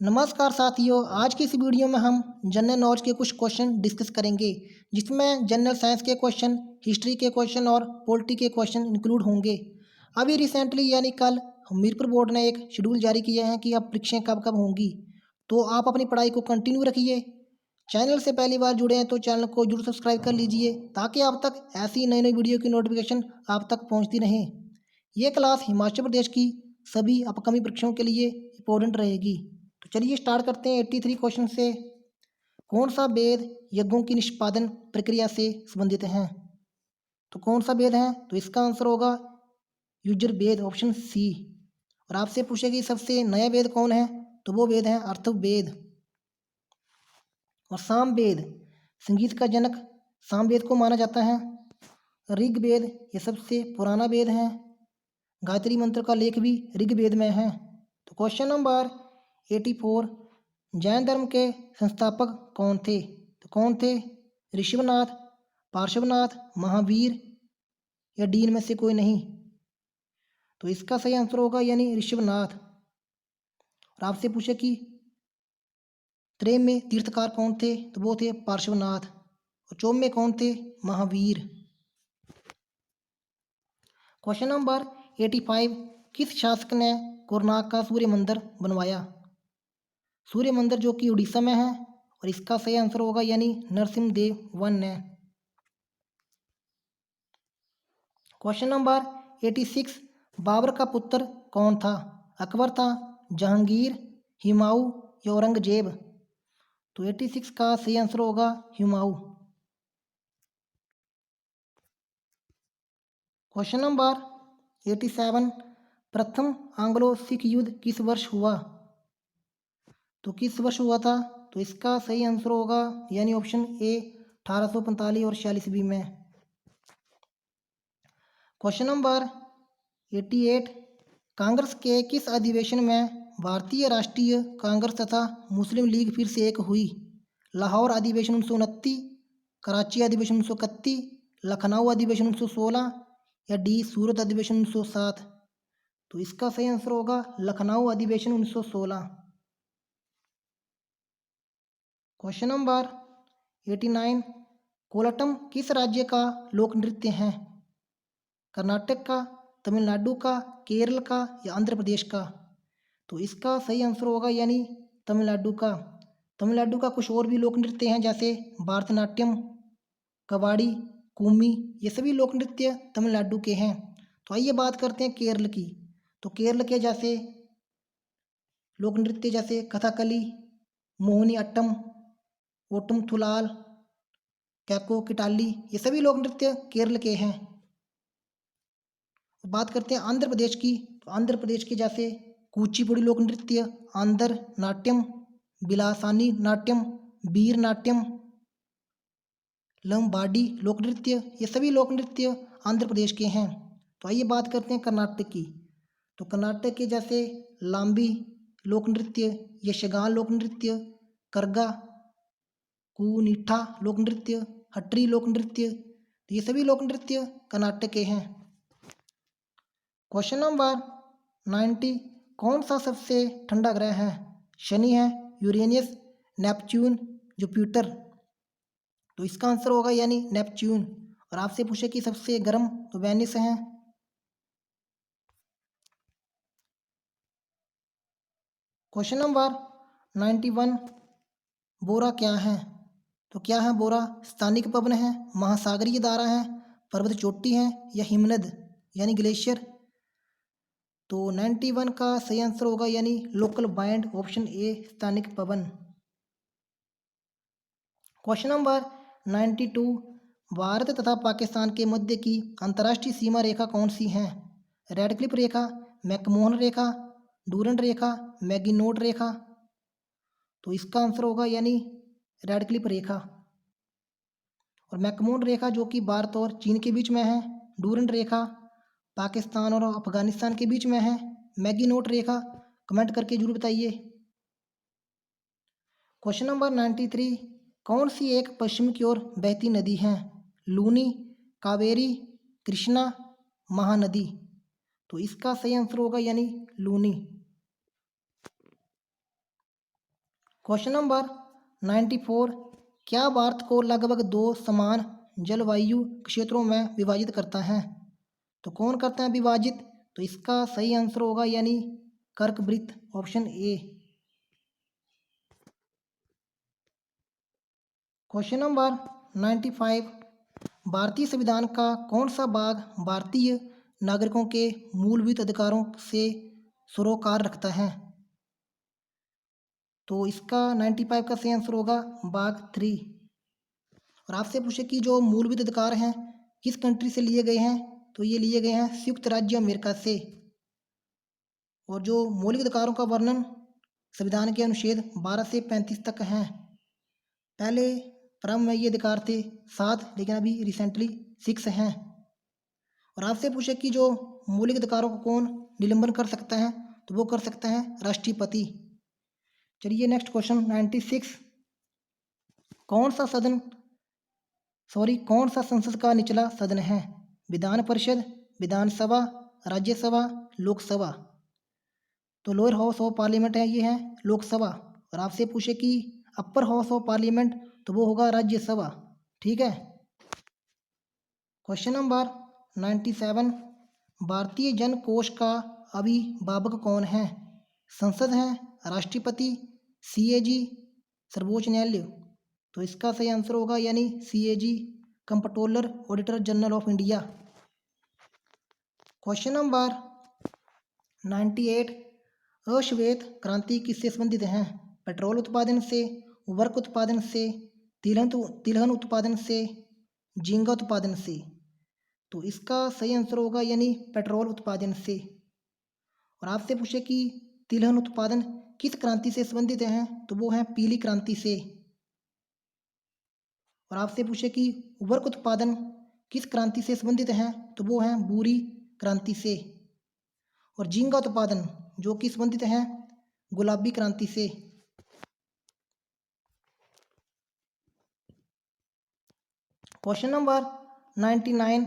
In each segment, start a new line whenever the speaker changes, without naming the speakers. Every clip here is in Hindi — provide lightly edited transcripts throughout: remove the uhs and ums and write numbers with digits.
नमस्कार साथियों, आज की इस वीडियो में हम जनरल नॉलेज के कुछ क्वेश्चन डिस्कस करेंगे जिसमें जनरल साइंस के क्वेश्चन, हिस्ट्री के क्वेश्चन और पॉलिटी के क्वेश्चन इंक्लूड होंगे। अभी रिसेंटली यानी कल हमीरपुर बोर्ड ने एक शेड्यूल जारी किया है कि अब परीक्षाएं कब कब होंगी, तो आप अपनी पढ़ाई को कंटिन्यू रखिए। चैनल से पहली बार जुड़े हैं तो चैनल को जरूर सब्सक्राइब कर लीजिए ताकि आप तक ऐसी नई नई वीडियो की नोटिफिकेशन आप तक पहुँचती रहे। ये क्लास हिमाचल प्रदेश की सभी अपकमिंग परीक्षाओं के लिए इम्पोर्टेंट रहेगी। तो चलिए स्टार्ट करते हैं 83 क्वेश्चन से। कौन सा वेद यज्ञों की निष्पादन प्रक्रिया से संबंधित है? तो कौन सा वेद है? तो इसका आंसर होगा यजुर्वेद, ऑप्शन सी। और आपसे पूछेगी सबसे नया वेद कौन है, तो वो वेद है अथर्ववेद। और सामवेद, संगीत का जनक सामवेद को माना जाता है। ऋग्वेद ये सबसे पुराना वेद है। गायत्री मंत्र का लेख भी ऋग्वेद में है। तो क्वेश्चन नंबर 84, जैन धर्म के संस्थापक कौन थे? तो कौन थे? ऋषभनाथ, पार्श्वनाथ, महावीर या डीन में से कोई नहीं? तो इसका सही आंसर होगा यानी ऋषभनाथ। और आपसे पूछे कि त्रेम में तीर्थकार कौन थे? तो वो थे पार्श्वनाथ। और चौम में कौन थे? महावीर। क्वेश्चन नंबर 85, किस शासक ने कोणार्क का सूर्य मंदिर बनवाया? सूर्य मंदिर जो कि उड़ीसा में है। और इसका सही आंसर होगा यानी नरसिम्हदेव वन ने। क्वेश्चन नंबर 86, बाबर का पुत्र कौन था? अकबर था, जहांगीर, हुमायूं या औरंगजेब? तो 86 का सही आंसर होगा हुमायूं। क्वेश्चन नंबर 87, प्रथम एंग्लो सिख युद्ध किस वर्ष हुआ? तो किस वर्ष हुआ था? तो इसका सही आंसर होगा यानी ऑप्शन ए 1845 और 46 ईस्वी में। क्वेश्चन नंबर 88, कांग्रेस के किस अधिवेशन में भारतीय राष्ट्रीय कांग्रेस तथा मुस्लिम लीग फिर से एक हुई? लाहौर अधिवेशन 1929, कराची अधिवेशन 1931, लखनऊ अधिवेशन 1916 या डी सूरत अधिवेशन 1907? तो इसका सही आंसर होगा लखनऊ अधिवेशन 1916। क्वेश्चन नंबर 89, कोलाटम किस राज्य का लोक नृत्य है? कर्नाटक का, तमिलनाडु का, केरल का या आंध्र प्रदेश का? तो इसका सही आंसर होगा यानी तमिलनाडु का। तमिलनाडु का कुछ और भी लोक नृत्य हैं जैसे भरतनाट्यम, कबाड़ी, कुम्मी, ये सभी लोक नृत्य तमिलनाडु के हैं। तो आइए बात करते हैं केरल की। तो केरल के जैसे लोक नृत्य जैसे कथकली, मोहिनी अट्टम, ओटम थुलाल, कैको किटाली, ये सभी लोक नृत्य केरल के हैं। बात करते हैं आंध्र प्रदेश की। तो आंध्र प्रदेश के जैसे कुचिपुड़ी लोक नृत्य, आंध्र नाट्यम, बिलासानी नाट्यम, वीर नाट्यम, लंबाडी लोक नृत्य, ये सभी लोक नृत्य आंध्र प्रदेश के हैं। तो आइए बात करते हैं कर्नाटक की। तो कर्नाटक के जैसे लांबी लोक नृत्य, यक्षगान लोक नृत्य, करगा, कुनिठा लोक नृत्य, हटरी लोक नृत्य, ये सभी लोक नृत्य कर्नाटक के हैं। क्वेश्चन नंबर 90, कौन सा सबसे ठंडा ग्रह है? शनि है, यूरेनियस, नेपच्यून, जुपिटर? तो इसका आंसर होगा यानी नेपच्यून। और आपसे पूछे कि सबसे गर्म, तो वेनिस है। क्वेश्चन नंबर 91, बोरा क्या है? तो क्या है बोरा? स्थानिक पवन है, महासागरीय धारा है, पर्वत चोटी है या हिमनद यानी ग्लेशियर? तो 91 का सही आंसर होगा यानी लोकल बाइंड, ऑप्शन ए स्थानिक पवन। क्वेश्चन नंबर 92, भारत तथा पाकिस्तान के मध्य की अंतर्राष्ट्रीय सीमा रेखा कौन सी है? रेडक्लिफ रेखा, मैकमोहन रेखा, डूरंड रेखा, मैगिनोड रेखा? तो इसका आंसर होगा यानी रेडक्लिफ रेखा। और मैकमोहन रेखा जो कि भारत और चीन के बीच में है, डूरंड रेखा पाकिस्तान और अफगानिस्तान के बीच में है, मैगिनोड रेखा कमेंट करके जरूर बताइए। क्वेश्चन नंबर 93, कौन सी एक पश्चिम की ओर बहती नदी है? लूनी, कावेरी, कृष्णा, महानदी? तो इसका सही आंसर होगा यानी लूनी। क्वेश्चन नंबर 94, क्या भारत को लगभग 2 समान जलवायु क्षेत्रों में विभाजित करता है? तो कौन करता है विभाजित? तो इसका सही आंसर होगा यानी कर्कवृत्त, ऑप्शन ए। क्वेश्चन नंबर 95, भारतीय संविधान का कौन सा भाग भारतीय नागरिकों के मूलभूत अधिकारों से सरोकार रखता है? तो इसका 95 का सही आंसर होगा भाग 3। और आपसे पूछे कि जो मूलभूत अधिकार हैं किस कंट्री से लिए गए हैं? तो ये लिए गए हैं संयुक्त राज्य अमेरिका से। और जो मौलिक अधिकारों का वर्णन संविधान के अनुच्छेद 12 से 35 तक हैं। पहले प्रारंभ में ये अधिकार थे 7, लेकिन अभी रिसेंटली 6 हैं। और आपसे पूछे कि जो मौलिक अधिकारों को कौन निलंबन कर सकता है? तो वो कर सकता है राष्ट्रपति। चलिए नेक्स्ट क्वेश्चन 96, कौन सा संसद का निचला सदन है? विधान परिषद, विधानसभा, राज्यसभा, लोकसभा। तो लोअर हाउस ऑफ पार्लियामेंट है, ये है लोकसभा। और आपसे पूछे कि अपर हाउस ऑफ पार्लियामेंट, तो वो होगा राज्यसभा। ठीक है। क्वेश्चन नंबर 97, भारतीय जन कोष का अभिभावक कौन है? संसद है, राष्ट्रपति, सीएजी, सर्वोच्च न्यायालय। तो इसका सही आंसर होगा यानी CAG, comptroller auditor general of India. Question number 98, अश्वेत क्रांति किससे संबंधित है? पेट्रोल उत्पादन से, वर्क उत्पादन से, तिलहन उत्पादन से, झींगा उत्पादन से। तो इसका सही आंसर होगा यानी पेट्रोल उत्पादन से। और आपसे पूछे कि तिलहन उत्पादन किस क्रांति से संबंधित है? तो वो है पीली क्रांति से। और आपसे पूछे कि वर्क उत्पादन किस क्रांति से संबंधित है? तो वो है भूरी क्रांति से। और झींगा उत्पादन जो कि संबंधित है गुलाबी क्रांति से। क्वेश्चन नंबर 99,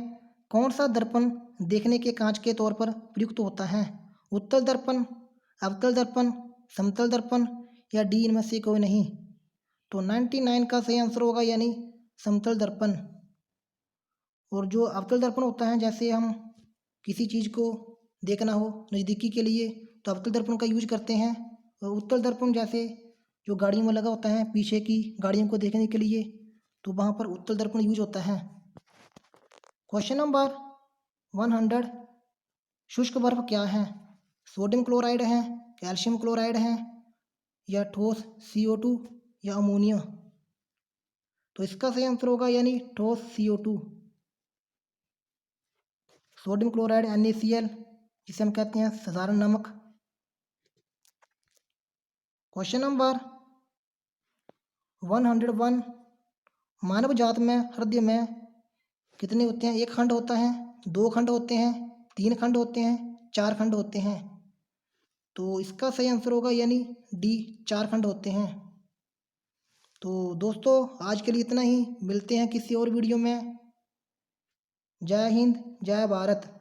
कौन सा दर्पण देखने के कांच के तौर पर प्रयुक्त होता है? उत्तल दर्पण, अवतल दर्पण, समतल दर्पण या डी इनमें से कोई नहीं। तो 99 का सही आंसर होगा यानी समतल दर्पण। और जो अवतल दर्पण होता है, जैसे हम किसी चीज़ को देखना हो नज़दीकी के लिए तो अवतल दर्पण का यूज करते हैं। और उत्तल दर्पण जैसे जो गाड़ियों में लगा होता है पीछे की गाड़ियों को देखने के लिए, तो वहाँ पर उत्तल दर्पण यूज होता है। क्वेश्चन नंबर 100, शुष्क बर्फ क्या है? सोडियम क्लोराइड है, कैल्शियम क्लोराइड है, या ठोस CO2 या अमोनिया। तो इसका सही आंसर होगा यानी ठोस CO2। सोडियम क्लोराइड NaCl, जिसे हम कहते हैं साधारण नमक। क्वेश्चन नंबर 101, मानव जात में हृदय में कितने होते हैं? 1 खंड होता है, 2 खंड होते हैं, 3 खंड होते हैं, 4 खंड होते हैं। तो इसका सही आंसर होगा यानी डी, 4 खंड होते हैं। तो दोस्तों आज के लिए इतना ही, मिलते हैं किसी और वीडियो में। जय हिंद, जय भारत।